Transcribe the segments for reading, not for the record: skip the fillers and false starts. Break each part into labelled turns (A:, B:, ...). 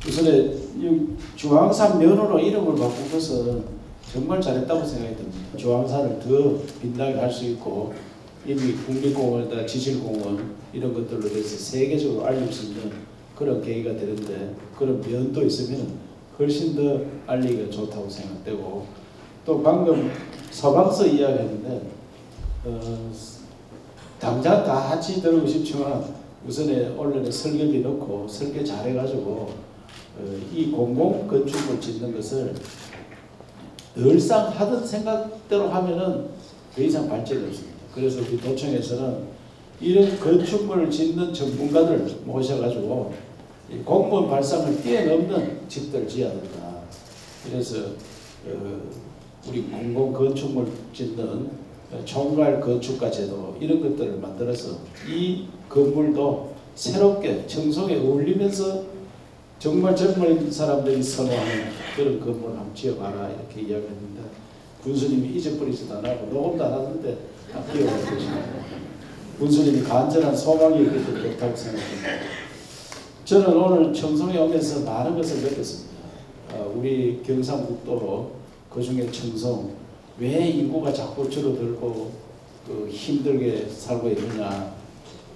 A: 우선에 주황산 면허로 이름을 바꾼 것은 정말 잘했다고 생각이 듭니다. 주황산을 더 빛나게 할 수 있고 이미 국립공원이나 지질공원 이런 것들로 해서 세계적으로 알릴 수 있는 그런 계기가 되는데 그런 면도 있으면 훨씬 더 알리기가 좋다고 생각되고 또 방금 서방서 이야기했는데 당장 다 같이 들고 싶지만 우선에 원래는 설계비 넣고 설계 잘해가지고 이 공공건축을 짓는 것을 늘상 하던 생각대로 하면은 더 이상 발전이 없습니다. 그래서 우리 도청에서는 이런 건축물을 짓는 전문가들 모셔가지고 공무원 발상을 뛰어넘는 집들을 지어야 된다. 그래서 우리 공공건축물 짓는 총괄 건축가 제도 이런 것들을 만들어서 이 건물도 새롭게 청송에 어울리면서 정말 젊은 사람들이 선호하는 그런 건물을 한번 지어봐라 이렇게 이야기했는데 군수님이 잊어버리지도 안 하고 녹음도 안 하는데 다 기억하고 계십니다. 군수님이 간절한 소망이 있기 때문에 그렇다고 생각합니다. 저는 오늘 청송에 오면서 많은 것을 느꼈습니다. 우리 경상북도로 그중에 청송 왜 인구가 자꾸 줄어들고 힘들게 살고 있느냐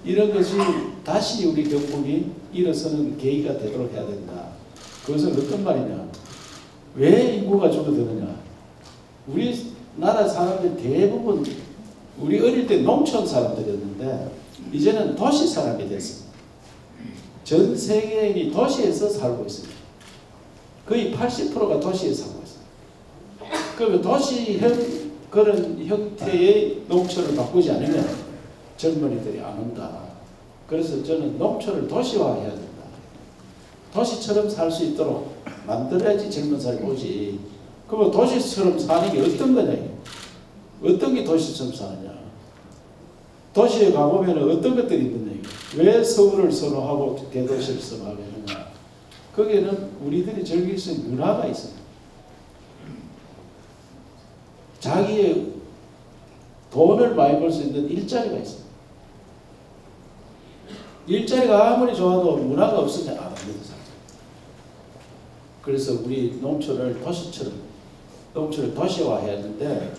A: 이런 것이 다시 우리 경북이 일어서는 계기가 되도록 해야 된다. 그것은 어떤 말이냐 왜 인구가 줄어드느냐 우리나라 사람들 대부분 우리 어릴 때 농촌 사람들이었는데 이제는 도시 사람이 됐습니다. 전 세계인이 도시에서 살고 있습니다. 거의 80%가 도시에 살고 있습니다. 그러면 도시형 그런 형태의 농촌을 바꾸지 않으면 젊은이들이 안 온다. 그래서 저는 농촌을 도시화해야 된다. 도시처럼 살 수 있도록 만들어야지 젊은 사람이 오지. 그러면 도시처럼 사는 게 어떤 거냐? 어떤 게 도시처럼 사느냐? 도시에 가보면 어떤 것들이 있느냐? 왜 서울을 선호하고 대도시를 선호하느냐? 거기에는 우리들이 즐길 수 있는 문화가 있습니다. 자기의 돈을 많이 벌 수 있는 일자리가 있습니다. 일자리가 아무리 좋아도 문화가 없으면 안 합니다. 그래서 우리 농촌을 도시처럼 농촌을 도시화해야 하는데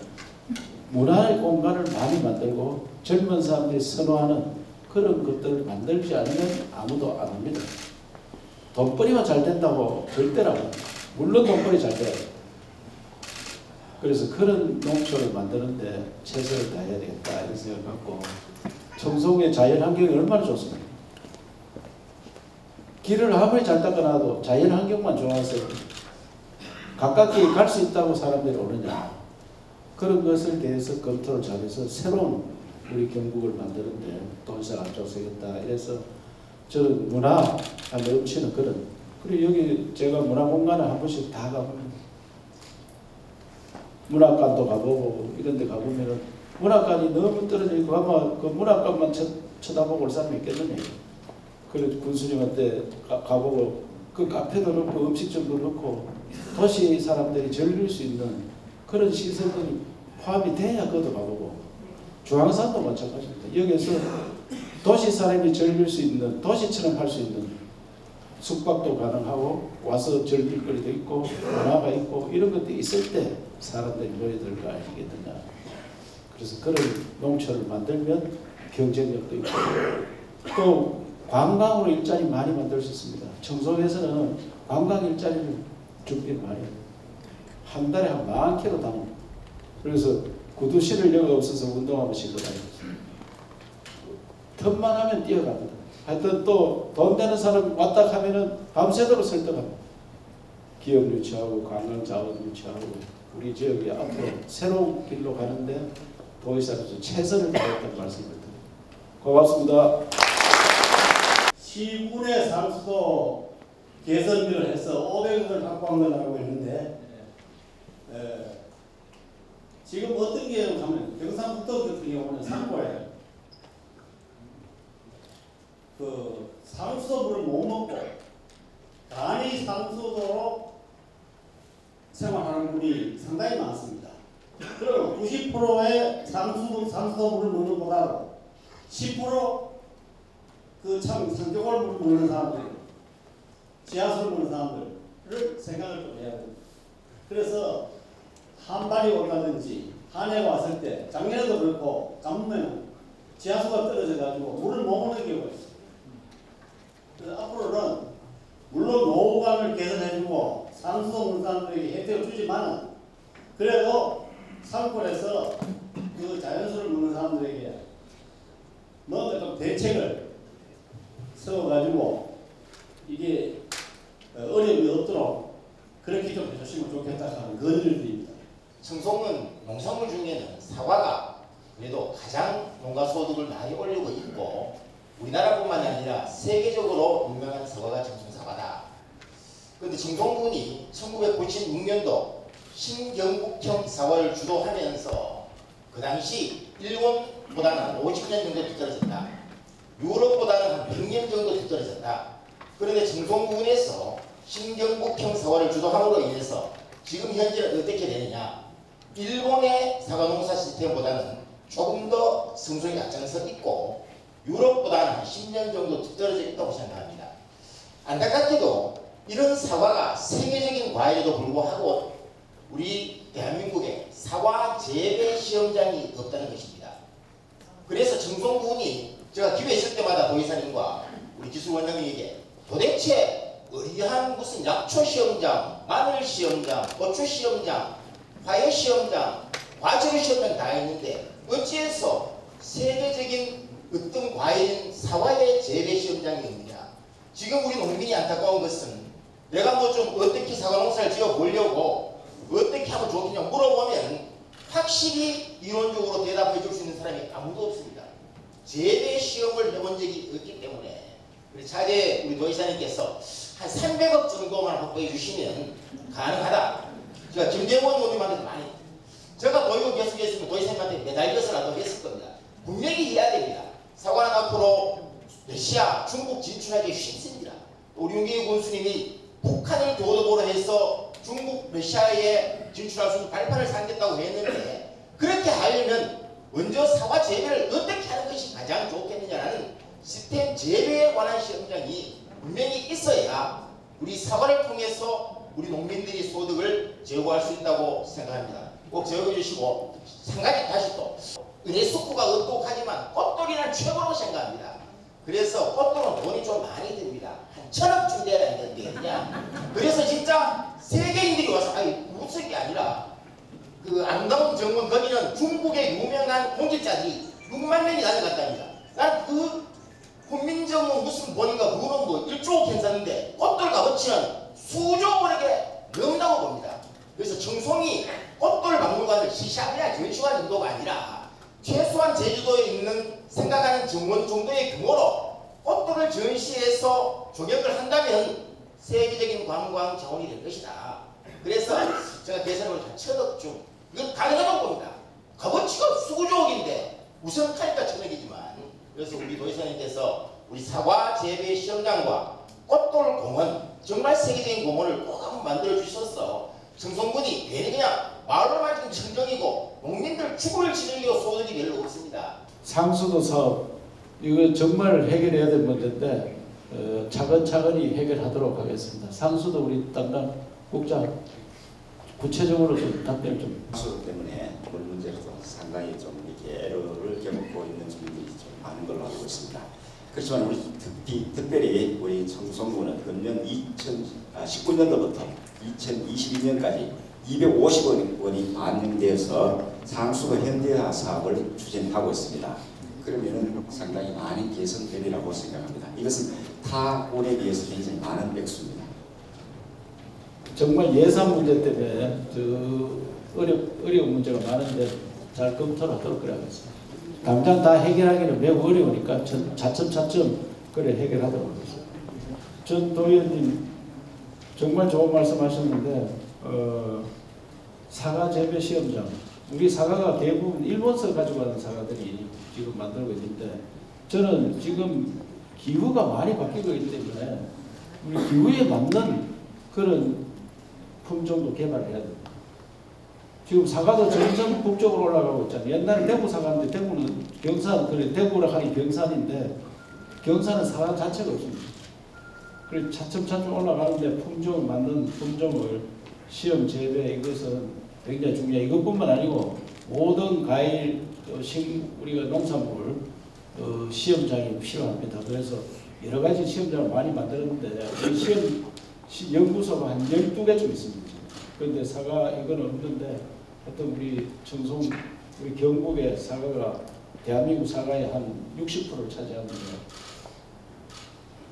A: 문화의 공간을 많이 만들고 젊은 사람들이 선호하는 그런 것들을 만들지 않으면 아무도 안 합니다. 돈벌이만 잘 된다고 절대라고. 물론 돈벌이 잘 돼야 돼요. 그래서 그런 농촌을 만드는데 최선을 다해야 되겠다 이런 생각을 갖고 청송의 자연환경이 얼마나 좋습니까? 길을 아무리 잘 닦아놔도 자연환경만 좋아서 가깝게 갈 수 있다고 사람들이 오느냐 그런 것을 대해서 검토를 잘해서 새로운 우리 경북을 만드는데 동시에 앞장서겠다. 이래서 저는 문화가 넘치는 그런 그리고 여기 제가 문화공간을 한 번씩 다 가보면 문학관도 가보고 이런 데 가보면 문학관이 너무 떨어져 있고 아마 그 문학관만 쳐다보고 올 사람이 있겠느냐. 그래서 군수님한테 가보고 그 카페도 넣고 음식점도 넣고 도시 사람들이 즐길 수 있는 그런 시설들이 포함이 돼야 그것도 가보고 중앙산도 마찬가지입니다. 여기서 도시 사람이 즐길 수 있는 도시처럼 할 수 있는 숙박도 가능하고 와서 즐길 거리도 있고 문화가 있고 이런 것들이 있을 때 사람들이 모여들 거 아니겠느냐. 그래서 그런 농촌을 만들면 경쟁력도 있고 또 관광으로 일자리 많이 만들 수 있습니다. 청송에서는 관광 일자리를 준비를 많이 해요. 한 달에 한 10,000km 다닙니다. 그래서 구두 신을 여가 없어서 운동화만 신고 다니고 틈만 하면 뛰어갑니다. 하여튼 또 돈 되는 사람 왔다 하면은 밤새도록 설득합니다. 기업 유치하고 관광 자원 유치하고 우리 지역이 앞으로 새로운 길로 가는데 도의사로서 최선을 다했다는 말씀을 드립니다. 고맙습니다.
B: 시군의 상수도 개선비를 해서 500억을 확보한다고 했는데 지금 어떤 게 하면 경상북도 같은 경우는 상고에 그 상수도물을 못 먹고 간이 상수도로 생활하는 분이 상당히 많습니다. 그리고 90%의 상수도 물을 먹는 보다도 10%그 참 상격을 물을 먹는 사람들, 지하수를 먹는 사람들을 생각을 좀 해야 됩니다. 그래서 한발이 온다든지 한 해가 왔을 때 작년에도 그렇고 가뭄에는 지하수가 떨어져가지고 물을 못 먹는 경우가 있어요. 그래서 앞으로는 물론 노후관을 개선해주고 상수도 먹는 사람들에게 혜택을 주지만은 그래도 산골에서 그 자연수를 먹는 사람들에게 뭔가 좀 대책을 세워가지고 이게 어려움이 없도록 그렇게 좀 해주시면 좋겠다 하는 건의를 드립니다.
C: 청송은 농산물 중에는 사과가 그래도 가장 농가 소득을 많이 올리고 있고 우리나라뿐만 아니라 세계적으로 유명한 사과가 청송 사과다. 그런데 청송군이 1996년도 신경북형 사과를 주도하면서 그 당시 일본보다는 50년 정도 뒤떨어졌다. 유럽보다는 한 100년 정도 뒤떨어졌다. 그런데 청송군에서 신경북형 사과를 주도함으로 인해서 지금 현재는 어떻게 되느냐? 일본의 사과농사 시스템보다는 조금 더 성숙이 앞장서 있고 유럽보다는 한 10년 정도 뒤떨어져 있다고 생각합니다. 안타깝게도 이런 사과가 세계적인 과일에도 불구하고 우리 대한민국에 사과 재배 시험장이 없다는 것입니다. 그래서 청송군이 제가 기회 있을 때마다 도의사님과 우리 기술원장님에게 도대체 의리한 무슨 약초 시험장, 마늘 시험장, 고추 시험장, 화훼 시험장, 과즙 시험장 다 있는데 어찌해서 세계적인 어떤 과일인 사과의 재배 시험장이 있느냐. 지금 우리 농민이 안타까운 것은 내가 뭐 좀 어떻게 사과 농사를 지어 보려고 어떻게 하면 좋겠냐 물어보면 확실히 이론적으로 대답해 줄 수 있는 사람이 아무도 없습니다. 재배 시험을 해본 적이 없기 때문에 우리 차제 우리 도의사님께서 한 300억 정도만 확보해 주시면 가능하다. 제가 김대원 의원님한테 많이 제가 도의원 계속했으면 도의사님한테 매달려서라도 했을 겁니다. 분명히 해야 됩니다. 사과는 앞으로 러시아, 중국 진출하기 쉽습니다. 우리 윤기희 군수님이 북한을 도덕으로 해서 중국, 러시아에 진출할 수 있는 발판을 삼겠다고 했는데 그렇게 하려면 먼저 사과 재배를 어떻게 하는 것이 가장 좋겠느냐라는 시스템 재배에 관한 시험장이 분명히 있어야 우리 사과를 통해서 우리 농민들이 소득을 제고할 수 있다고 생각합니다. 꼭 기억해 주시고 한 가지 다시 또 은혜숙구가 어떡하지만 꽃돌이는 최고로 생각합니다. 그래서 꽃돌은 돈이 좀 많이 듭니다. 한 1000억쯤 돼야 되는데 그냥 그래서 진짜 세계인들이 와서 아니 무슨 게 아니라 그 아름다운 정원 거기는 중국의 유명한 공직자들이 6만 명이 다녀갔답니다. 난 그 훈민정음 무슨 본인가 그거는 뭐 1조 괜찮은데 꽃돌 값어치는 수조 원에게 넘는다고 봅니다. 그래서 청송이 꽃돌 박물관을 시시하냐 전시관 정도가 아니라 최소한 제주도에 있는 생각하는 정원 정도의 규모로 꽃돌을 전시해서 조격을 한다면 세계적인 관광 자원이 될 것이다. 그래서 제가 계산으로 한 1000억쯤 이건 가능하다고 봅니다. 값어치가 수조억인데 우선 카니까 1000억이지만 그래서 우리 도의사님께서 우리 사과 재배 시험장과 꽃돌 공원 정말 세계적인 공원을 꼭 한번 만들어 주셔서 청송군이 괜히 그냥 마을로만 지금 청정이고 농민들 죽을 지르려고 소득이 별로 없습니다.
A: 상수도 사업 이거 정말 해결해야 될 문제인데 차근차근히 해결하도록 하겠습니다. 상수도 우리 담당 국장 구체적으로 좀 답변 좀.
D: 상수 때문에 물 문제로서 상당히 좀 이렇게 애로를 겪고 있는 분들이 좀 많은 걸로 알고 있습니다. 그렇지만 우리 특별히 우리 청송군은 금년 2019년도부터 2022년까지 250억 원이 반영되어서 상수도 현대화 사업을 추진하고 있습니다. 그러면은 상당히 많이 개선되리라고 생각합니다. 이것은 타 군에 비해서 굉장히 많은 액수입니다.
A: 정말 예산 문제 때문에 어려운 문제가 많은데 잘 검토를 하도록 그래야겠습니다. 당장 다 해결하기는 매우 어려우니까 차츰차츰 그래 해결하도록 하겠습니다. 전 도의원님 정말 좋은 말씀하셨는데 사과 재배 시험장 우리 사과가 대부분 일본서 가지고 가는 사과들이 지금 만들고 있는데 저는 지금 기후가 많이 바뀌고 있기 때문에 우리 기후에 맞는 그런 품종도 개발해야 됩니다. 지금 사과도 점점 북쪽으로 올라가고 있잖아요. 옛날에 대구 사과인데 대구는 경산, 그래 대구라 하니 경산인데 경산은 사과 자체가 없습니다. 그래 차츰차츰 올라가는데 품종을 맞는 품종을 시험 재배 이것은 굉장히 중요해요. 이것뿐만 아니고 모든 과일, 우리가 농산물 시험장이 필요합니다. 그래서 여러 가지 시험장을 많이 만들었는데 이 시험 연구소가 한 12개쯤 있습니다. 그런데 사과 이건 없는데 하여튼 우리 청송 우리 경북의 사과가 대한민국 사과의 한 60%를 차지하는데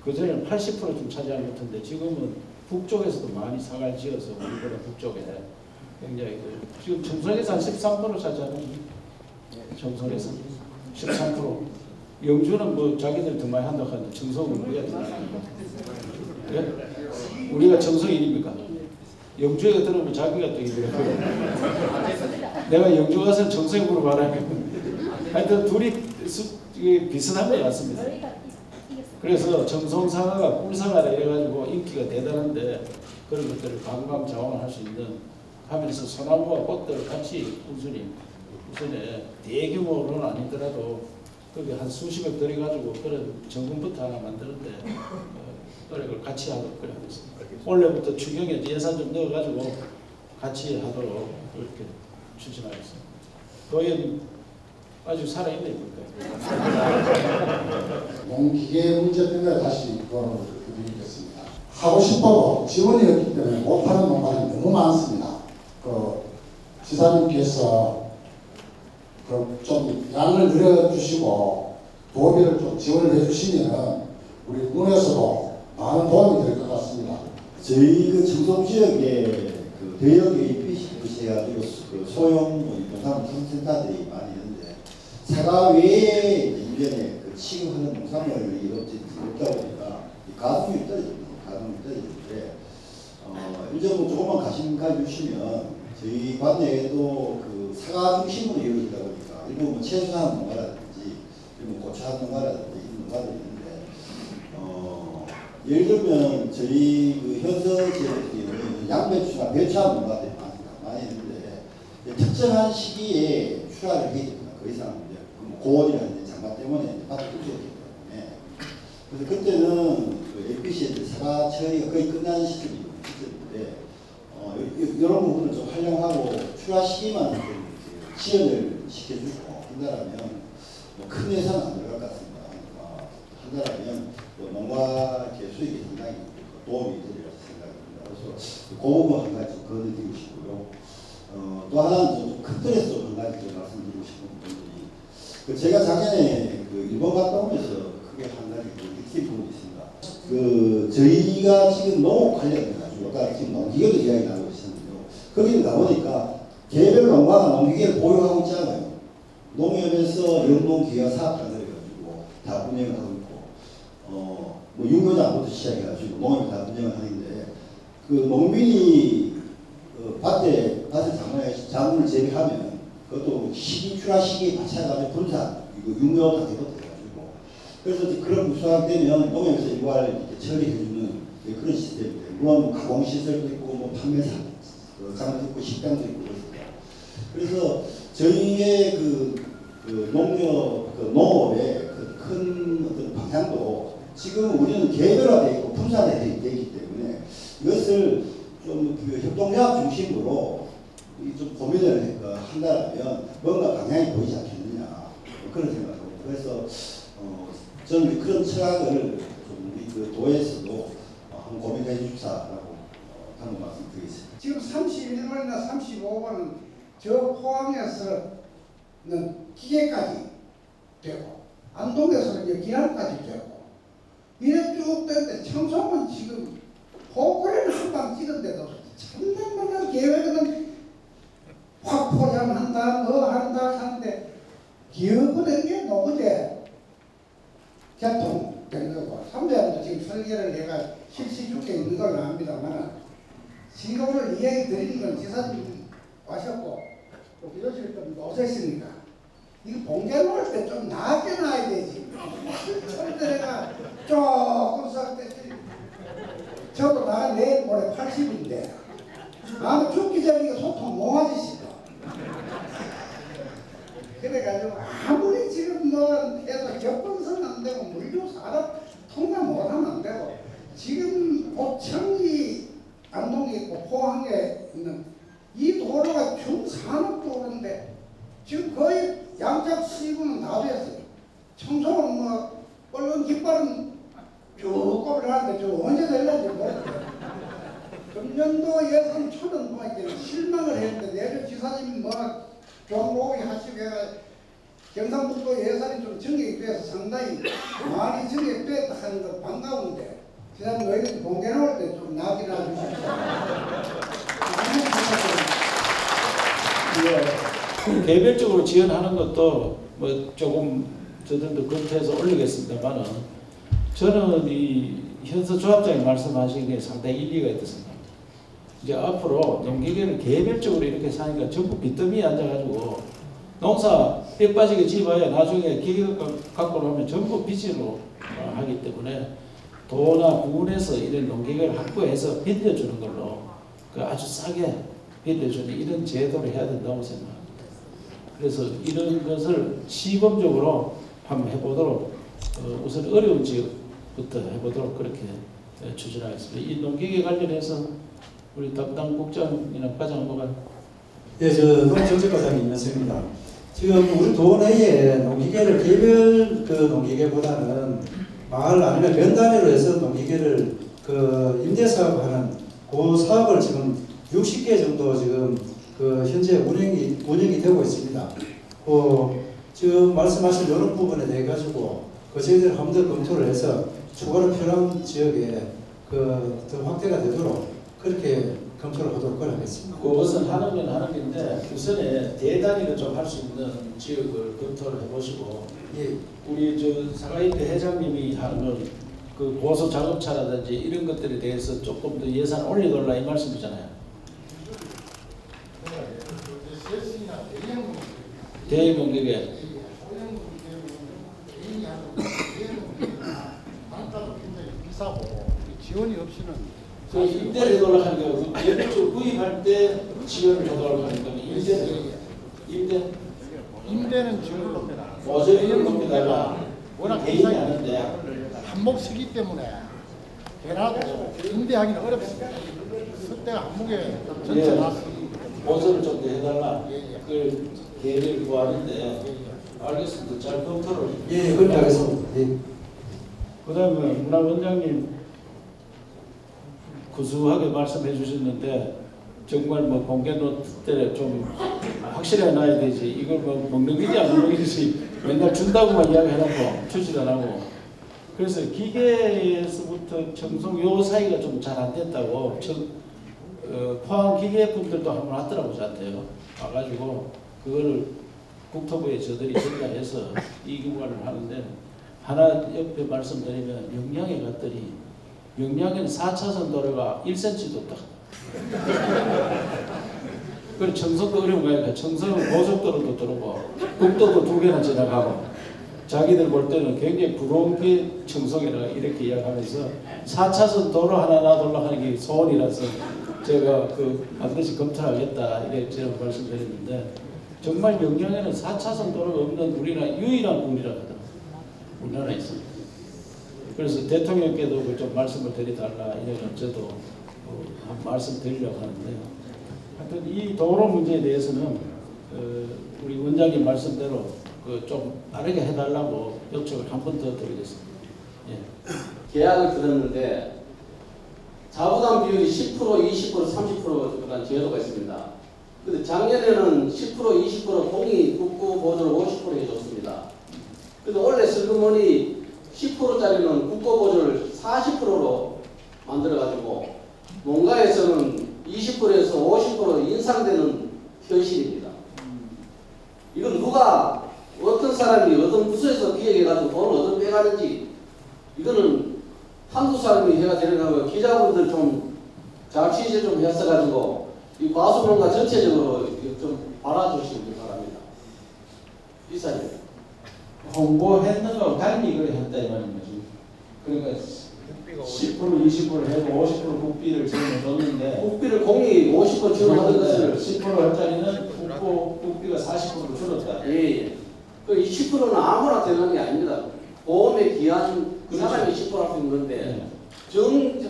A: 그전에는 80%좀 차지한 것 같은데 지금은 북쪽에서도 많이 사과를 지어서 우리보다 북쪽에 굉장히 지금 청송에서 한 13% 차지하는 청송에서 13%. 영주는 뭐 자기들 더 많이 한다고 하는데 청송은 우리가 더 많이 한다. 예? 우리가 청송 일입니까? 영주에 들어오면 자기가 또 이더라고요. 내가 영주 가서 청송에 물어봐라. 하여튼 둘이 비슷한 것 같습니다. 그래서 청송사과가 꿀사과라 이래가지고 인기가 대단한데 그런 것들을 관광 자원을 할 수 있는 하면서 소나무와 꽃들을 같이 우선에 대규모로는 아니더라도 거기 한 수십억 들여가지고 그런 정금부터 하나 만드는데 그걸 같이 하도록 그래 하겠습니다. 올해부터 추경에 예산 좀 넣어가지고 같이 하도록 그렇게 추진하겠습니다. 도의원님 아직 살아있네 볼까요?
E: 농기계 문제 때문에 다시 이거를 드리겠습니다. 하고 싶어도 지원이 없기 때문에 못하는 농가는 너무 많습니다. 지사님께서 좀 양을 늘려주시고 도비를 좀 지원을 해주시면 우리 군에서도 많은 도움이 될 것 같습니다.
F: 저희 그 청송 지역에 그 대형 APC 해가지고 그 소형 농산물 생산센터들이 많이 있는데 사과 외에 1년에 그 취급하는 농산물이 없다 보니까 가동률이 떨어집니다. 가동률이 떨어지는데 일정도 조금만 가주시면 저희 관내에도 그 사과 중심으로 이루어지다 보니까 일부 뭐 채소산 농가라든지 일부 고추한 농가라든지 이런 농가들이 있는데 예를 들면 저희 그 현서 지역에는 양배추나 배추한 농가들이 많이 있는데 특정한 시기에 출하를 하게 됩니다. 그 이상 이제 고온이라든지 장마 때문에 밭을 뚫렸기 때문에 그래서 그때는 그 APC에 사과 처리가 거의 끝나는 시점인데 이런 부분을 좀 활용하고 출하 시기만 좀 지연을 시켜주고 한다라면 큰 예산은 안 들어갈 것 같습니다. 한다라면 농가 수익이 상당히 도움이 되리라 생각합니다. 그래서 그 부분 한 가지 좀 건드리고 싶고요. 또 하나는 좀 큰 틀에서 좀 한 가지 좀 말씀드리고 싶은 부분이 제가 작년에 그 일본 갔다 오면서 크게 한 가지 느낀 부분이 있습니다. 저희가 지금 농업 관련해가지고 아까 지금 농기계도 이야기 나누고 있었는데요. 거기를 가보니까 개별 농가가 농기계를 보유하고 있잖아요. 농협에서 영농기계가 사업단을 해가지고 다 운영을 하고 있고 뭐 윤교장부터 시작해가지고 농협이 다 운영을 하는데 그 농민이 밭에 작물을 재배하면 그것도 출하 시기에 맞춰가지고 분산 육묘 다 되거든요. 그래서 그런 부수가 되면 농협에서 이걸 이렇게 처리해주는 그런 시스템인데 물론 가공 시설도 있고 뭐 판매사 장도 있고 식당도 있고 그렇습니다. 그래서 저희의 농업의 큰 어떤 방향도 지금 우리는 개별화되어 있고 분산되어 있기 때문에 이것을 좀 협동조합 중심으로 좀 고민을 한다면 뭔가 방향이 보이지 않겠느냐 그런 생각입니다. 그래서 저는 그런 철학을 좀 우리 그 도에서도 한번 고민해 주십사라고 하는 말씀 드리겠습니다.
G: 지금 31번이나 35번은 저 포항에서는 기계까지 되고 안동에서는 이제 기란까지 되고 이래 쭉 되는데 청송은 지금 포크레를 한 방 찍은데도 참나만 계획은 확 포장한다 한다 하는데 기업은 게 노후제 개통된 거고 3대도 지금 설계를 내가 실시 중에 있는 걸로 압니다만 지금 오늘 이야기 드리는 건 지사님 와셨고 또 비서실 좀 오셨으니까 이거 봉제 놓을 때 좀 낮게 놔야 되지. 처음에 내가 조금 싹 됐지. 80인데 나는 죽기 전에 소통 몽아지시다. 그래가지고 아무리 지금 뭐 해도 접근선 안 되고 물류 사람 통과 못하면 안 되고 지금 고창이 안동에 있고 포항에 있는 이 도로가 중산업도로인데 지금 거의 양쪽 시구는 다 됐어요. 청소는 뭐 얼른 깃발은 쭉 꼽으라는데 저 언제 될는지 모르겠어요. 금년도 예산 1,000원 모았기는 실망을 했는데 내일 지사님 뭐 종로에 하시고 경상북도 예산이 좀 증액이 돼서 상당히 많이 증액됐다 하는 거 반가운데 지사님 너희들 공개 나올 때 좀 나기나 주십시오.
A: 개별적으로 지원하는 것도 뭐 조금 저들도 검토해서 올리겠습니다만은 저는 이 현서 조합장이 말씀하신 게 상당히 일리가 있다고 생각합니다. 이제 앞으로 농기계를 개별적으로 이렇게 사니까 전부 빚더미에 앉아가지고 농사 뼈 빠지게 지어봐야 나중에 기계 갖고 나오면 전부 빚으로 하기 때문에 도나 부근에서 이런 농기계를 확보해서 빌려주는 걸로 그 아주 싸게 빌려주는 이런 제도를 해야 된다고 생각합니다. 그래서 이런 것을 시범적으로 한번 해보도록 우선 어려운 지역부터 해보도록 그렇게 추진하겠습니다. 이 농기계 관련해서 우리 담당 국장이나 과장 뭐가?
H: 예, 저 농정책과장이 임명수입니다. 지금 우리 도 내에 농기계를 개별 그 농기계보다는 마을 아니면 면 단위로 해서 농기계를 그 임대 사업하는 그 사업을 지금 60개 정도 지금 그 현재 운영이 되고 있습니다. 지금 말씀하신 이런 부분에 대해 가지고 그 저희들 한 번 더 검토를 해서 추가로 필요한 지역에 그 더 확대가 되도록 그렇게 검토를 하도록 하겠습니다.
A: 그것은 하는 건 하는 건데 우선에 대단위로 좀 할 수 있는 지역을 검토를 해보시고
H: 예.
A: 우리 저 사가인대 회장님이 하는 그 고소 작업차라든지 이런 것들에 대해서 조금 더 예산 올려달라 이 말씀이잖아요. 대형 농기계.
I: 비싸고 지원이 없이는
A: 그 임대를 해달라 하는 거, 예비적 구입할 때 지원을 해달라 하는 거는
I: 임대는 지원을 높여라.
A: 보조금을 높여달라.
I: 워낙
A: 개인이
I: 비싸게
A: 하는데
I: 한목 쓰기 때문에 개라도 임대하기는 어렵습니다. 그때가 한목에 전체 나왔습니다.
A: 보조를 좀 더 해달라.
I: 예, 예.
A: 그 계획을 구하는데 알겠습니다. 잘 검토를.
H: 예, 그렇게 하겠습니다. 예.
A: 그다음에 문화원장님 구수하게 말씀해 주셨는데 정말 뭐 공개 노트에 좀 확실히 놔야 되지. 이걸 뭐 먹는 기지 안 먹는 기지 맨날 준다고만 이야기해놓고 추진 안 하고. 그래서 기계에서부터 청송 요 사이가 좀 잘 안 됐다고 포항 기계 분들도 한번 왔더라고 저한테요. 와가지고 그거를 국토부에 저들이 전달해서 이 기관을 하는데 하나 옆에 말씀드리면 영양에 갔더니 영양에는 4차선 도로가 1cm도 없다. 그리고 청송도 어려운 거니까 청송은 고속도로도 들어오고 국도도 2개나 지나가고 자기들 볼 때는 굉장히 부러운 게 청송이라 이렇게 이야기하면서 4차선 도로 하나 놔둘라 하는 게 소원이라서 제가 그 반드시 검토하겠다 이렇게 제가 말씀드렸는데 정말 영양에는 4차선 도로가 없는 우리나라 유일한 군이라거든. 우리나라에 있습니다. 그래서 대통령께도 좀 말씀을 드리달라 이런 저도 한 말씀 드리려고 하는데요. 하여튼 이 도로 문제에 대해서는 우리 원장님 말씀대로 좀 빠르게 해달라고 요청을 한 번 더 드리겠습니다. 예.
J: 계약을 들었는데 자부담 비율이 10%, 20%, 30%란 제도가 있습니다. 근데 작년에는 10%, 20% 공이 국고 보조를 50% 해줬습니다. 근데 원래 슬그머니 10%짜리는 국고 보조를 40%로 만들어가지고 농가에서는 20%에서 50% 인상되는 현실입니다. 이건 누가 어떤 사람이 어떤 부서에서 기획해가지고 돈을 어디서 빼가는지 이거는 한두 사람이 해가 되는 거고 기자분들 좀 잘 취재 좀 했어가지고 이 과수농가 전체적으로 좀 알아주시기 바랍니다. 이사님.
A: 홍보했는 거 달리 그래 했다 이 말인 거지. 그러니까 10% 20% 해도 50% 국비를 지금 넣는데
J: 국비를 공이 50% 지원하던 것을
A: 10%짜리는 국비가 40%로 줄었다.
J: 예. 그 20%는 아무나 되는 게 아닙니다. 보험에 기한 그 사람이 10% 할 수 있는 건데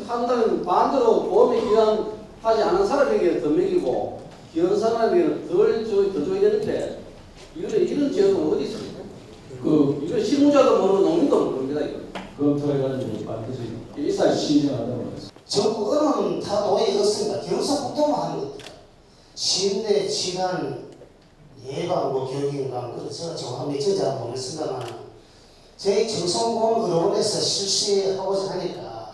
J: 한다면 반대로 보험에 기한하지 않은 사람에게 더 먹이고 기한 사람에게는 더 줘야 되는데 이런 제도가 어디 있습니까? 이거 실무자도 모르고 농민도 모릅니다. 이거.
A: 검토해가지고 반드시
J: 이사
A: 시행하도록 하겠습니다.
K: 전국 어느 타도에 없습니다. 경상북도만 하는 겁니다. 신대 질환 예방 뭐 교육인가 그래서 정확히 저자 보냈습니다만 저희 정성공의료원에서 실시하고자 하니까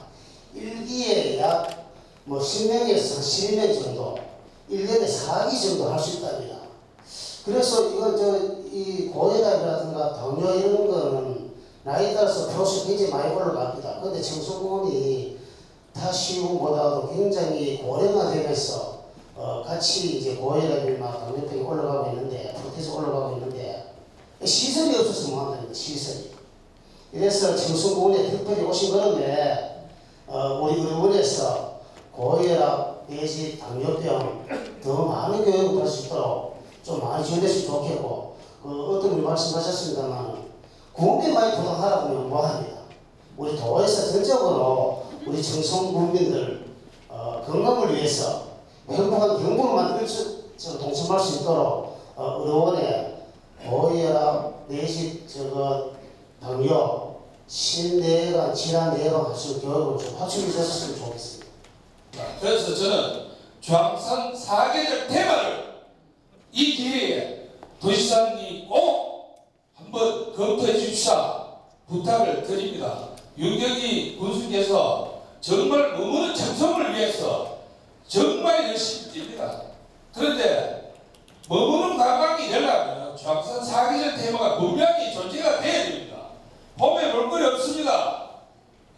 K: 1기에 약 뭐 10명에서 12명 정도 1년에 4기 정도 할 수 있답니다. 그래서 이거 이 고혈압이라든가 당뇨 이런 거는 나이에 따라서 프로스 굉장히 많이 올라갑니다. 근데 정성공원이 타시움보다도 굉장히 고령화 되면서 같이 이제 고혈압이나 당뇨병이 올라가고 있는데 프로테이즈 올라가고 있는데 시설이 없어서 뭐한다는 시설이. 이래서 정성공원에 특별히 오신 거는데 우리 의료원에서 고혈압, 내시, 당뇨병 더 많은 교육을 할 수 있도록 좀 많이 지원했으면 좋겠고 어떤 분이 말씀하셨습니다만 국비 많이 부담하라고 하면 뭐합니다. 우리 도에서 전적으로 우리 청송 국민들 건강을 위해서 행복한 경북을 만들 동참할 수 있도록 의료원에 고혈압, 내시, 당뇨, 신내관, 질환 예방 할 수 있는 교육을 좀 확실히 해줬으면 좋겠습니다.
L: 그래서 저는 중앙산 사계절 테마를 이 기회에 도시장이 꼭 한번 검토해 주시자 부탁을 드립니다. 윤경희 군수께서 정말 머무는 청송을 위해서 정말 열심히 뜁니다. 그런데 머무는 관광이 되려면 중앙산 사계절 테마가 분명히 존재가 돼야 됩니다. 봄에 볼거리 없습니다.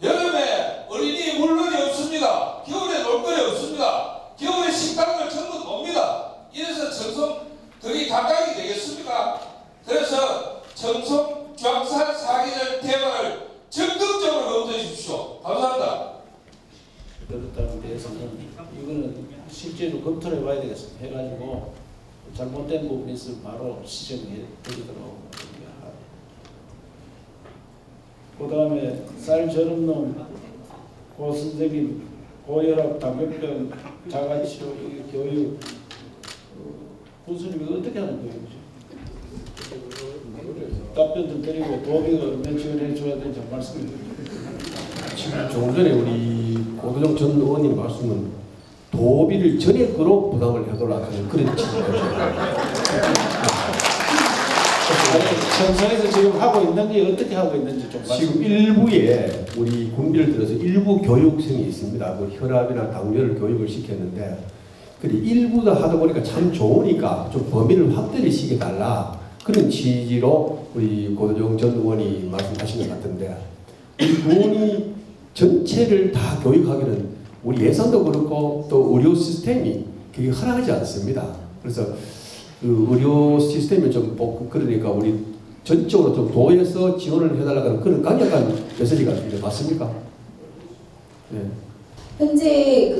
L: 여름에 어린이 물놀이 없습니다. 겨울에 놀거리 없습니다. 겨울에 식당을 전부 놉니다. 이래서 청송 거기 각각이 되겠습니까? 그래서 청송 중앙산 사계절 테마를 적극적으로 검토해 주십시오. 감사합니다.
A: 그렇다는 대해서는 이거는 실제로 검토를 해봐야 되겠습니다. 해가지고 잘못된 부분이 있으면 바로 시정해 드리도록 그 다음에 쌀 저런 놈, 고 선생님, 고혈압, 당뇨병, 자가치료, 교육, 군수님이 어떻게 하는 거예요? 답변 좀 드리고 도비가 얼마나 지원해 줘야 되는지 말씀해 주세요.
M: 지금 조금 전에 우리 고도정 전 의원님 말씀은 도비를 전액으로 부담을 해달라 하는 그런 취지예요.
A: 청송에서 지금 하고 있는지 어떻게 하고 있는지 좀
M: 지금 일부에 우리 군비를 들어서 일부 교육생이 있습니다. 그 혈압이나 당뇨를 교육을 시켰는데 그래 일부다 하다 보니까 참 좋으니까 좀 범위를 확대를 시켜달라 그런 취지로 우리 고도정 전 의원이 말씀하신 것 같은데 우리 군이 전체를 다 교육하기는 우리 예산도 그렇고 또 의료 시스템이 그게 허락하지 않습니다. 그래서 그 의료 시스템이 좀 그러니까 우리 전적으로 좀 도에서 지원을 해달라는 그런 강력한 메시지가 있는데 맞습니까? 네.
N: 현재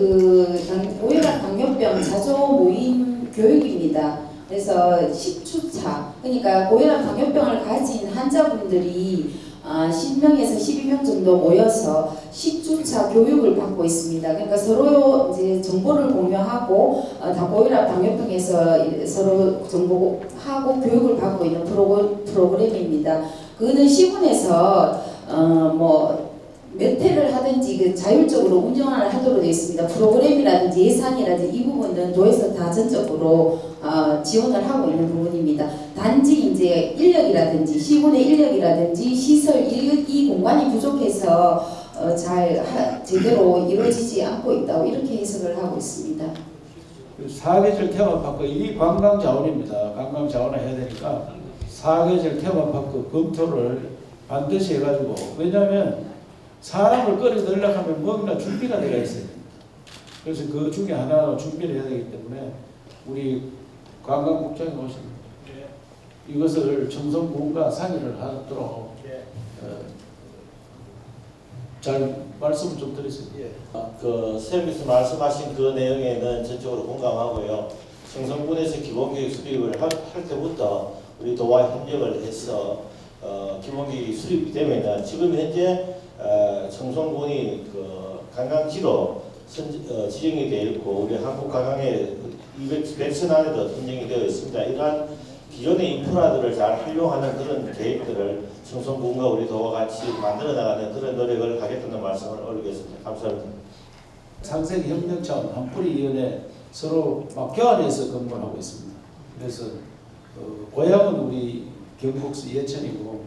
N: 고혈압 당뇨병 자조 모임 교육입니다. 그래서 10주차 그러니까 고혈압 당뇨병을 가진 환자분들이 10명에서 12명 정도 모여서 10주차 교육을 받고 있습니다. 그러니까 서로 이제 정보를 공유하고 다 고혈압 당뇨병에서 서로 정보하고 교육을 받고 있는 프로그램입니다. 그거는 시군에서 몇 회를 하든지 그 자율적으로 운영을 하도록 되어 있습니다. 프로그램이라든지 예산이라든지 이 부분은 도에서 다 전적으로 지원을 하고 있는 부분입니다. 단지 이제 인력이라든지 시군의 인력이라든지 시설 이 공간이 부족해서 제대로 이루어지지 않고 있다고 이렇게 해석을 하고 있습니다.
A: 사계절 테마파크 이 관광 자원입니다. 관광 자원을 해야 되니까 사계절 테마파크 검토를 반드시 해가지고 왜냐하면 사람을 끌어 넣으려고 하면 뭔가 준비가 되어 있어야 됩니다. 그래서 그 중에 하나 준비를 해야 되기 때문에 우리 관광국장이 오십니다. 이것을 청송군과 상의를 하도록 잘 말씀을 좀 드리세요.
C: 그 선생님께서 말씀하신 그 내용에는 전적으로 공감하고요. 청송군에서 기본교육 수립을 할 때부터 우리 도와 협력을 해서 기본교육이 수립이 되면은 지금 현재 청송군이 그 관광지로 지정이 되어 있고 우리 한국 관광의 200선 안에도 선정이 되어 있습니다. 이러한 기존의 인프라들을 잘 활용하는 그런 계획들을 청송군과 우리 도와 같이 만들어 나가는 그런 노력을 하겠다는 말씀을 올리겠습니다. 감사합니다.
A: 상생협력차원 한풀이위원회 서로 막 교환해서 근무를 하고 있습니다. 그래서 고향은 우리 경북시 예천이고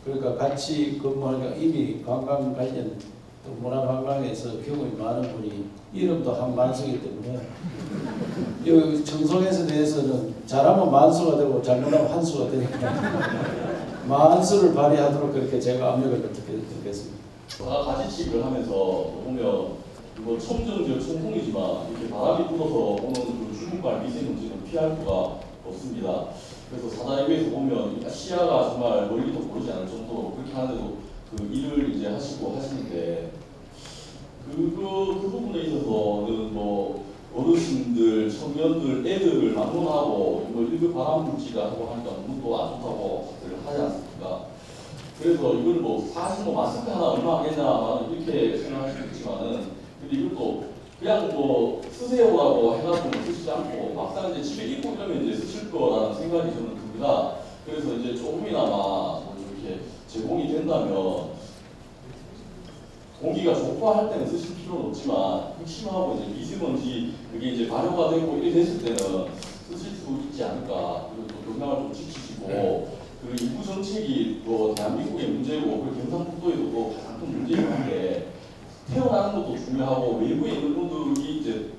A: 그러니까 같이 근무하니까 이미 관광 관련 또 문화관광에서 경험이 많은 분이 이름도 한만수이기 때문에 이 청송에서 대해서는 잘하면 만수가 되고 잘못하면 한수가 되니까 만수를 발휘하도록 그렇게 제가 압력을 듣겠습니다.
O: 가지치기를 하면서 보면 이거 첨정지역 청송이지만 이렇게 바람이 불어서 오는 그 주문과 미세먼지는 피할 수가 없습니다. 그래서 사다리비에서 보면 시야가 정말 멀리도 보이지 않을 정도로 그렇게 하는데도 그 일을 이제 하시는데 그 부분에 있어서는 뭐 어르신들, 청년들, 애들을 막론하고 뭐 일부 발암 물질을 하고 하니까 너무 또 안 좋다고 하지 않습니까? 그래서 이걸 뭐 사실 뭐 마스크 하나 얼마 하겠냐 이렇게 생각할 수 있지만은 근데 이것도 그냥 뭐 쓰세요라고 해가지고 쓰시지 않고 막상 이제 집에 입고 이러면 이제 쓰실 거라는 생각이 저는 듭니다. 그래서 이제 조금이나마 뭐 이렇게 제공이 된다면 공기가 좋고 할 때는 쓰실 필요는 없지만 핵심하고 이제 미세먼지 그게 이제 발효가 되고 이래 됐을 때는 쓰실 수 있지 않을까. 그리고 또 건강을 좀 지키시고 그 인구 정책이 또 대한민국의 문제고 그 경상북도에도 또 가장 큰 문제이긴 한데 태어나는 것도 중요하고 외부에 있는 분들이 이제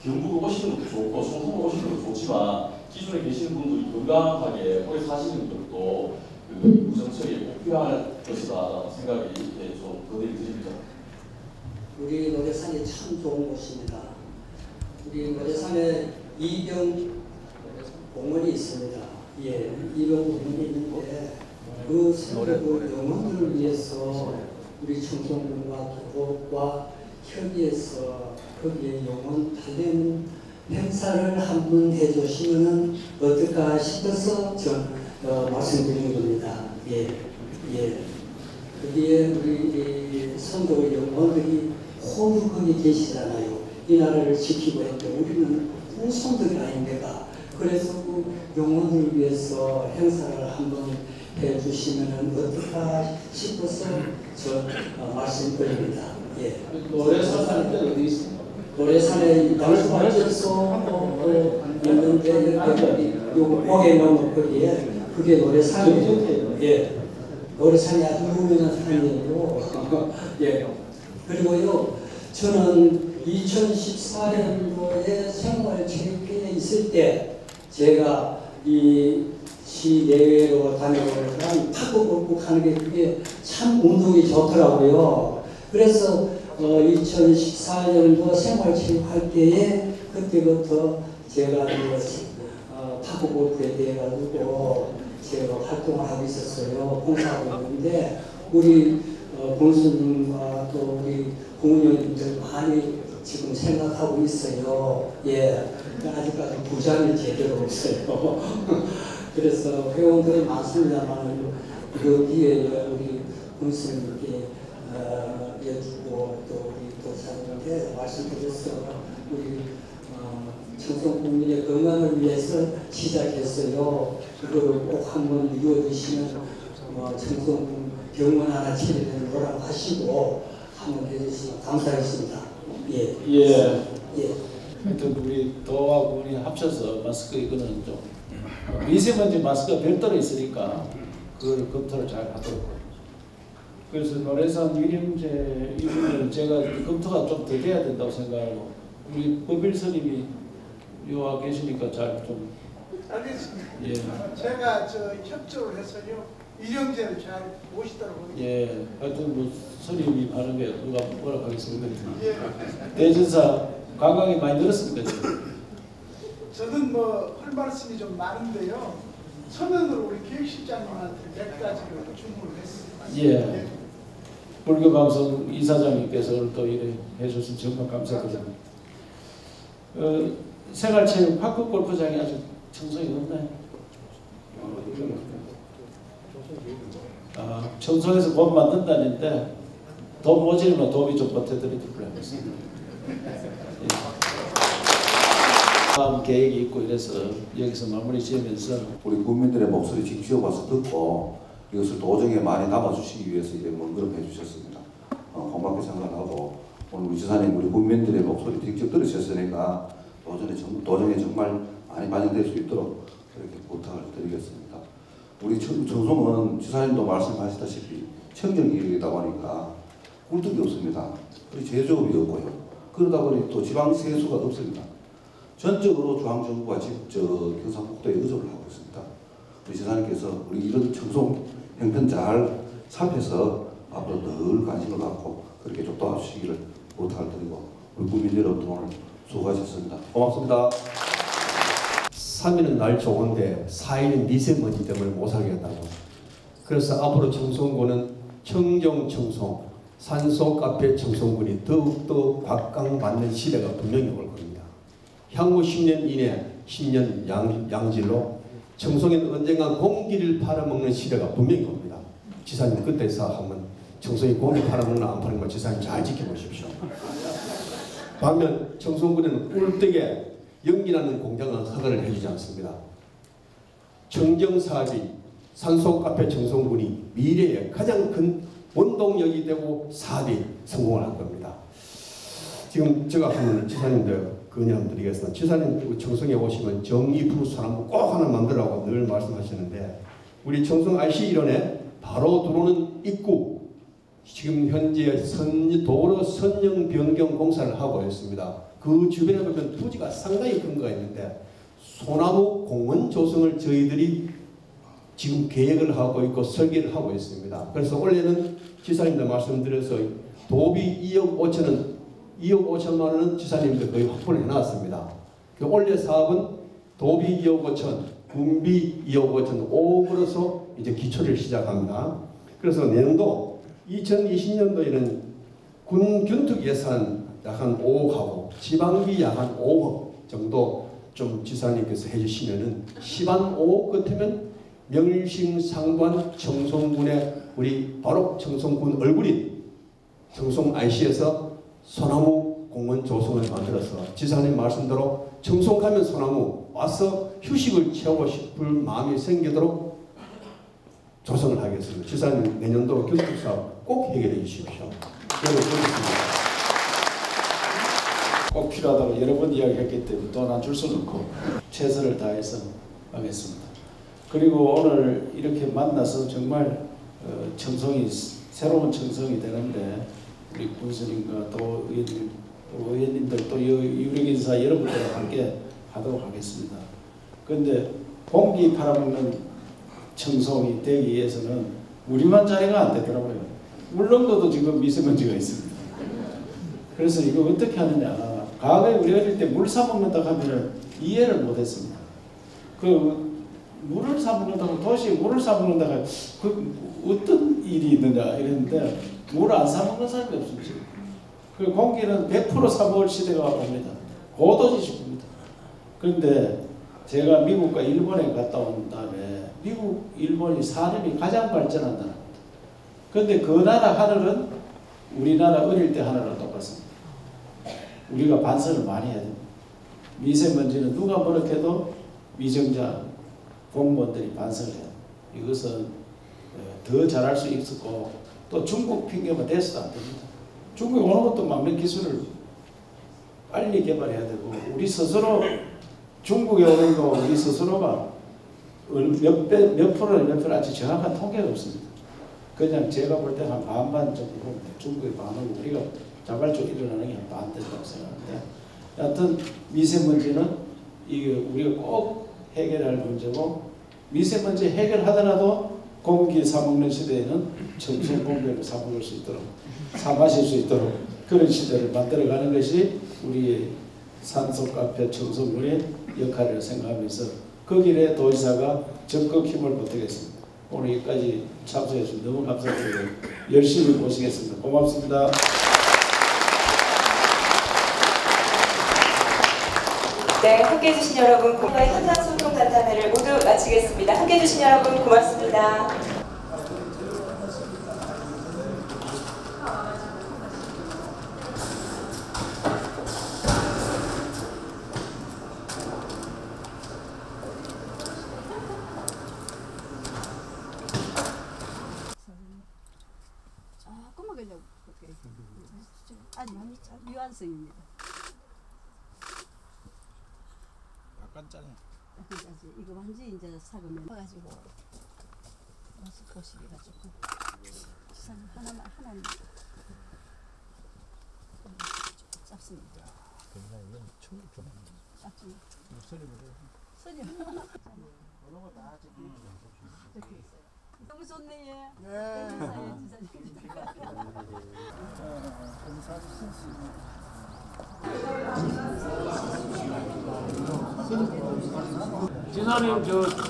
O: 경북을 오시는 것도 좋고 청송을 오시는 것도 좋지만 기존에 계시는 분들이 건강하게 오래 사시는 것도 그 인구 정책에 꼭 필요할 것이다라는 생각이 이렇게 좀 거듭이 드립니다.
P: 우리 노래산이 참 좋은 곳입니다. 우리 노래산에 이병 공원이 있습니다. 예, 이병 공원이 있는데 그 생각을 영혼을 위해서 우리 청송군과 도곡과 협의해서 거기에 영혼 달래는 행사를 한번 해주시면 어떨까 싶어서 말씀드리는 겁니다. 예, 예. 거기에 우리 선도 영혼들이 호루 거기 계시잖아요. 이 나라를 지키고 있는데 우리는 후손들이 아닙니까? 그래서 그 영혼을 위해서 행사를 한번 해주시면 어떨까 싶어서 말씀드립니다. 예.
A: 노래산 사는 데 어디 있습니까?
P: 노래산에 말씀하셔서 있는데 요 고개 넘어 거기에 그게 노래산이에요. 예. 노래산이 아주 유명한 산이에요. 예. 그리고요, 저는 2014년도에 생활체육회에 있을 때 제가 이 시내외로 다녀오니까 탁구골프 하는 게 그게 참 운동이 좋더라고요. 그래서 2014년도 생활체육할 때에 그때부터 제가 탁구골프에 대해 가지고 제가 활동을 하고 있었어요. 봉사하고 있는데 우리 권수님과 또 우리 공무원님들 많이 지금 생각하고 있어요. 예, 아직까지 부장이 제대로 없어요. 그래서 회원들이 많습니다만 그 뒤에 우리 권수님께 여주고 또 우리 도사님께 말씀드렸어. 우리 청송 국민의 건강을 위해서 시작했어요. 그거를 꼭 한번 이루어주시면 청송 병원 하나 차리는 거라고 하시고 한번 해주시면 감사하겠습니다. 예.
A: 예.
P: 예.
A: 하여튼 우리 도하고 우리 합쳐서 마스크 이거는 좀 미세먼지 마스크가 별도로 있으니까 그걸 검토를 잘 하도록. 그래서 노래산 위림제 이분은 제가 검토가 좀 더 돼야 된다고 생각하고 우리 법일스님이 와 계시니까 잘 좀.
I: 알겠습니다.
A: 예.
I: 제가 협조를 해서요 위령제를 잘 모시도록 하겠습니다.
A: 예. 하여튼 뭐 스님이 하는 게 누가 뭐라 하겠습니까?
I: 예.
A: 대전사 관광이 많이 늘었습니까 지금?
I: 저는 뭐 할 말씀이 좀 많은데요. 서면으로 우리 계획실장님한테 몇 가지를 주문을 했습니다.
A: 예. 불교방송 이사장님께서 오늘 또 이래 해주셔서 정말 감사드립니다. 생활체육 파크 골프장이 아주 청소이 없나요? 청소해서 곧 만든다는데 돈 모자르면 도움이 좀 보태드리도록 하겠습니다. 다음 계획이 있고 이래서 여기서 마무리 지으면서
Q: 우리 국민들의 목소리 직접 와서 듣고 이것을 도정에 많이 담아주시기 위해서 이제 먼그럼 해주셨습니다. 고맙게 생각하고 오늘 우리 지사님 우리 국민들의 목소리 직접 들으셨으니까 도정에 정말 많이 반영될 수 있도록 그렇게 부탁을 드리겠습니다. 우리 청송은 지사님도 말씀하시다시피 청정기이다 보니까 꿀떡이 없습니다. 그리고 제조업이 없고요. 그러다 보니 또 지방 세수가 없습니다. 전적으로 중앙정부가 경상북도에 의존을 하고 있습니다. 우리 지사님께서 우리 이런 청송 형편 잘 살펴서 앞으로 늘 관심을 갖고 그렇게 좀 도와주시기를 부탁을 드리고 우리 국민 여러분 오늘 수고하셨습니다. 고맙습니다.
M: 3일은 날 좋은데 4일은 미세먼지 때문에 못 살겠다고. 그래서 앞으로 청송군은 청정 청송, 산소 카페 청송군이 더욱더 각광받는 시대가 분명히 올 겁니다. 향후 10년 이내 10년 양질로 청송에는 언젠가 공기를 팔아먹는 시대가 분명히 옵니다. 지사님 그때서 한번 청송이 공기 팔아먹나 안 팔아먹나 지사님 잘 지켜보십시오. 반면 청송군에는 꿀떡에 연기라는 공장은 허가를 해주지 않습니다. 청정사업이 산소카페 청송군이 미래의 가장 큰 원동력이 되고 사업이 성공을 할 겁니다. 지금 제가 한번 지사님들 건의 드리겠습니다. 지사님 청송에 오시면 정의푸르소나무 꼭 하나 만들라고 늘 말씀하시는데 우리 청송 IC 일원에 바로 들어오는 입구 지금 현재 도로 선형 변경 공사를 하고 있습니다. 그 주변에 보면 부지가 상당히 큰 거가 있는데 소나무 공원 조성을 저희들이 지금 계획을 하고 있고 설계를 하고 있습니다. 그래서 올해는 지사님들 말씀드려서 도비 2억 5천만 원은 지사님들 거의 확보를 해놨습니다. 올해 사업은 도비 2억 5천, 군비 2억 5천, 5억으로서 이제 기초를 시작합니다. 그래서 내년도 2020년도에는 군 균특 예산 약 한 5억하고 지방비 약 한 5억 정도 좀 지사님께서 해주시면은 10한 5억 같으면 명실상부한 청송군의 우리 바로 청송군 얼굴인 청송 IC에서 소나무 공원 조성을 만들어서 지사님 말씀대로 청송 가면 소나무 와서 휴식을 취하고 싶을 마음이 생기도록 조성을 하겠습니다. 지사님 내년도 교통사업 꼭 해결해 주십시오. 그렇습니다.
A: 꼭 필요하다고 여러 번 이야기했기 때문에 돈 안 줄 수는 없고 최선을 다해서 하겠습니다. 그리고 오늘 이렇게 만나서 정말 청송이 새로운 청송이 되는데 우리 군수님과 또 의원님들 또 유력인사 여러분들과 함께 하도록 하겠습니다. 그런데 공기 팔아먹는 청송이 되기 위해서는 우리만 자리가 안 되더라고요. 울릉도도 지금 미세먼지가 있습니다. 그래서 이거 어떻게 하느냐. 과거에 우리 어릴 때 물 사먹는다고 하면 이해를 못했습니다. 그 물을 사먹는다고 도시에 물을 사먹는다고 그 어떤 일이 있느냐 이랬는데 물 안 사먹는 사람이 없습니다. 그 공기는 100% 사먹을 시대가 옵니다. 고도지식입니다. 그런데 제가 미국과 일본에 갔다 온 다음에 미국, 일본이 산업이 가장 발전한 나라입니다. 그런데 그 나라 하늘은 우리나라 어릴 때 하늘과 똑같습니다. 우리가 반성을 많이 해야 됩니다. 미세먼지는 누가 뭐라 해도 위정자 공무원들이 반성을 해야 됩니다. 이것은 더 잘할 수 있었고 또 중국 핑계만 대서도 안 됩니다. 중국에 오는 것도 막는 기술을 빨리 개발해야 되고 우리 스스로 중국에 오는 거 우리 스스로가 몇 프로 아직 정확한 통계가 없습니다. 그냥 제가 볼 때 한 반반 정도 봅니다. 중국의 반은 우리가 자발적으로 일어나는 게 반 된다고 생각하는데 여하튼 미세먼지는 이게 우리가 꼭 해결할 문제고 미세먼지 해결하더라도 공기 사먹는 시대에는 청소 공기를 사먹을 수 있도록 사마실 수 있도록 그런 시대를 만들어가는 것이 우리의 산소 카페 청소군의 역할을 생각하면서 그 길에 도지사가 적극 힘을 보태겠습니다. 오늘 여기까지 참석해 주셔서 너무 감사드리고 열심히 모시겠습니다. 고맙습니다.
R: 네, 함께해 주신 여러분, 현장소통간담회를 모두 마치겠습니다. 함께해 주신 여러분 고맙습니다.
S: 조금만 그냥 볼게요. 아니, 유한성입니다.
A: 약간 짜네.
S: 이거 완전 이제 사그면 가지고 와서 보시기가 조금 하나만 조금 짧습니다.
A: 굉장히 이건 충격 좀
S: 선이
A: 번호가 다
S: 적혀 있어요. 너무 좋네 얘.
I: 네.
T: 지사님 저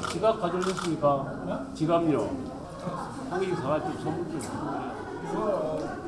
T: 지갑 가져오셨습니까? 지갑요. 한개 사가지고 선물 좀.